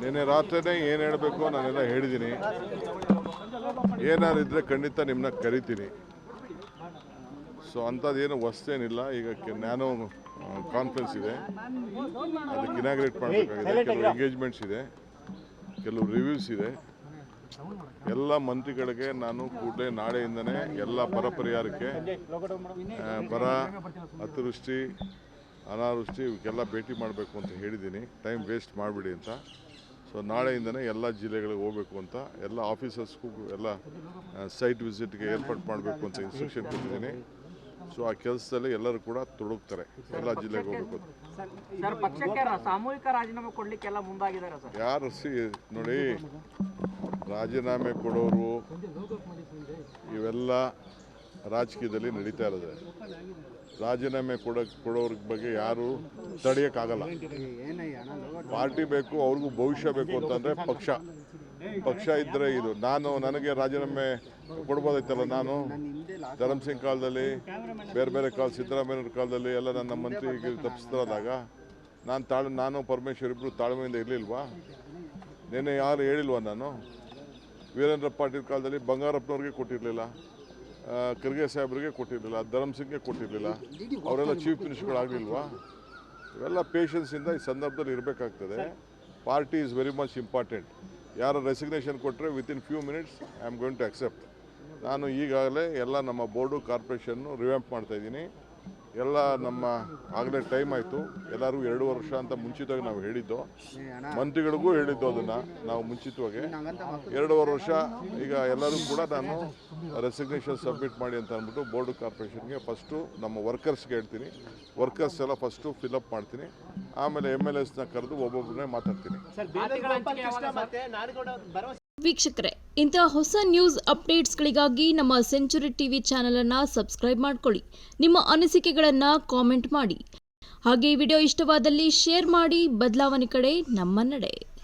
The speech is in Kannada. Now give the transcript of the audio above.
ನಿನ್ನೆ ರಾತ್ರಿನೇ ಏನು ಹೇಳಬೇಕು ನಾನೆಲ್ಲ ಹೇಳಿದ್ದೀನಿ. ಏನಾದ್ರು ಇದ್ದರೆ ಖಂಡಿತ ನಿಮ್ಮನ್ನ ಕರಿತೀನಿ. ಸೊ ಅಂಥದ್ದೇನು ಹೊಸ್ತೇನಿಲ್ಲ. ಈಗ ನ್ಯಾನೋ ಕಾನ್ಫರೆನ್ಸ್ ಇದೆ, ಅದಕ್ಕೆ ಇನಾಗ್ರೇಟ್ ಮಾಡಬೇಕಾಗಿದೆ. ಕೆಲವು ಎಂಗೇಜ್ಮೆಂಟ್ಸ್ ಇದೆ, ಕೆಲವು ರಿವ್ಯೂಸ್ ಇದೆ. ಎಲ್ಲ ಮಂತ್ರಿಗಳಿಗೆ ನಾನು ಕೂಡಲೇ ನಾಳೆಯಿಂದನೇ ಎಲ್ಲ ಬರ ಪರಿಹಾರಕ್ಕೆ, ಬರ, ಅತಿವೃಷ್ಟಿ, ಅನಾವೃಷ್ಟಿ ಇವಕ್ಕೆಲ್ಲ ಭೇಟಿ ಮಾಡಬೇಕು ಅಂತ ಹೇಳಿದ್ದೀನಿ. ಟೈಮ್ ವೇಸ್ಟ್ ಮಾಡಿಬಿಡಿ ಅಂತ. ಸೊ ನಾಳೆಯಿಂದನೇ ಎಲ್ಲ ಜಿಲ್ಲೆಗಳಿಗೆ ಹೋಗಬೇಕು ಅಂತ, ಎಲ್ಲ ಆಫೀಸರ್ಸ್ಗೂ ಎಲ್ಲ ಸೈಟ್ ವಿಸಿಟ್ಗೆ ಏರ್ಪಾಡು ಮಾಡಬೇಕು ಅಂತ ಇನ್ಸ್ಟ್ರಕ್ಷನ್ ಕೊಟ್ಟಿದ್ದೀನಿ. ಸೊ ಆ ಕೆಲಸದಲ್ಲಿ ಎಲ್ಲರೂ ಕೂಡ ತೊಡಗ್ತಾರೆ, ಎಲ್ಲ ಜಿಲ್ಲೆಗೆ ಹೋಗಬೇಕು ಅಂತ. ಸಾಮೂಹಿಕ ರಾಜೀನಾಮೆ ಕೊಡ್ಲಿಕ್ಕೆಲ್ಲ ಮುಂದಾಗಿದ್ದಾರೆ ಸರ್. ಯಾರು ನೋಡಿ, ರಾಜೀನಾಮೆ ಕೊಡೋರು ಇವೆಲ್ಲ ರಾಜಕೀಯದಲ್ಲಿ ನಡೀತಾ ಇರೋದು. ರಾಜೀನಾಮೆ ಕೊಡೋರ ಬಗ್ಗೆ ಯಾರು ತಡೆಯೋಕ್ಕಾಗಲ್ಲ. ಪಾರ್ಟಿ ಬೇಕು, ಅವ್ರಿಗೂ ಭವಿಷ್ಯ ಬೇಕು ಅಂತಂದರೆ ಪಕ್ಷ ಇದ್ದರೆ ಇದು. ನನಗೆ ರಾಜೀನಾಮೆ ಕೊಡ್ಬೋದೈತಲ್ಲ. ನಾನು ಧರ್ಮಸಿಂಗ್ ಕಾಲದಲ್ಲಿ, ಬೇರೆ ಕಾಲ, ಸಿದ್ದರಾಮಯ್ಯವ್ರ ಕಾಲದಲ್ಲಿ ಎಲ್ಲ ನನ್ನ ಮಂತ್ರಿಗೆ ತಪ್ಪಿಸ್ತಾರಾದಾಗ ನಾನು ಪರಮೇಶ್ವರ್ ಇಬ್ಬರು ತಾಳ್ಮೆಯಿಂದ ಇರಲಿಲ್ವಾ? ನಿನ್ನೆ ಯಾರು ಹೇಳಿಲ್ವಾ? ನಾನು ವೀರೇಂದ್ರ ಪಾಟೀಲ್ ಕಾಲದಲ್ಲಿ ಬಂಗಾರಪ್ಪನವ್ರಿಗೆ ಕೊಟ್ಟಿರಲಿಲ್ಲ, ಖರ್ಗೆ ಸಾಹೇಬ್ರಿಗೆ ಕೊಟ್ಟಿರಲಿಲ್ಲ, ಧರ್ಮಸಿಂಗ್ಗೆ ಕೊಟ್ಟಿರಲಿಲ್ಲ. ಅವರೆಲ್ಲ ಚೀಫ್ ಮಿನಿಸ್ಟರ್ಗಳಾಗಲಿಲ್ವಾ? ಇವೆಲ್ಲ ಪೇಷನ್ಸಿಂದ ಈ ಸಂದರ್ಭದಲ್ಲಿ ಇರಬೇಕಾಗ್ತದೆ. Party is very much important. ಯಾರು ರೆಸಿಗ್ನೇಷನ್ ಕೊಟ್ಟರೆ within few minutes I am going to accept. ನಾನು ಈಗಾಗಲೇ ಎಲ್ಲ ನಮ್ಮ ಬೋರ್ಡು, ಕಾರ್ಪೊರೇಷನ್ನು ರಿವ್ಯಾಂಪ್ ಮಾಡ್ತಾಯಿದ್ದೀನಿ. ಎಲ್ಲ ನಮ್ಮ ಆಗಲೇ ಟೈಮ್ ಆಯಿತು. ಎಲ್ಲರೂ 2 ವರ್ಷ ಅಂತ ಮುಂಚಿತವಾಗಿ ನಾವು ಹೇಳಿದ್ದು, ಮಂತ್ರಿಗಳಿಗೂ ಹೇಳಿದ್ದು ಅದನ್ನು ನಾವು ಮುಂಚಿತವಾಗಿ 2.5 ವರ್ಷ. ಈಗ ಎಲ್ಲರೂ ಕೂಡ ನಾನು ರೆಸಿಗ್ನೇಷನ್ ಸಬ್ಮಿಟ್ ಮಾಡಿ ಅಂತ ಅಂದ್ಬಿಟ್ಟು ಬೋರ್ಡು, ಕಾರ್ಪೊರೇಷನ್ಗೆ ಫಸ್ಟು ನಮ್ಮ ವರ್ಕರ್ಸ್ಗೆ ಹೇಳ್ತೀನಿ. ವರ್ಕರ್ಸ್ ಎಲ್ಲ ಫಸ್ಟು ಫಿಲಪ್ ಮಾಡ್ತೀನಿ, ಆಮೇಲೆ MLAsನ ಕರೆದು ಒಬ್ಬೊಬ್ಬರನ್ನೇ ಮಾತಾಡ್ತೀನಿ. ವೀಕ್ಷಕರೇ, ಇಂತಹ ಹೊಸ ನ್ಯೂಸ್ ಅಪ್ಡೇಟ್ಸ್ಗಳಿಗಾಗಿ ನಮ್ಮ ಸೆಂಚುರಿ ಟಿವಿ ಚಾನೆಲ್ ಅನ್ನು ಸಬ್ಸ್ಕ್ರೈಬ್ ಮಾಡಿಕೊಳ್ಳಿ. ನಿಮ್ಮ ಅನಿಸಿಕೆಗಳನ್ನು ಕಾಮೆಂಟ್ ಮಾಡಿ. ಹಾಗೆ ಈ ವಿಡಿಯೋ ಇಷ್ಟವಾದಲ್ಲಿ ಶೇರ್ ಮಾಡಿ. ಬದಲಾವಣೆ ಕಡೆ ನಮ್ಮ ನಡೆ.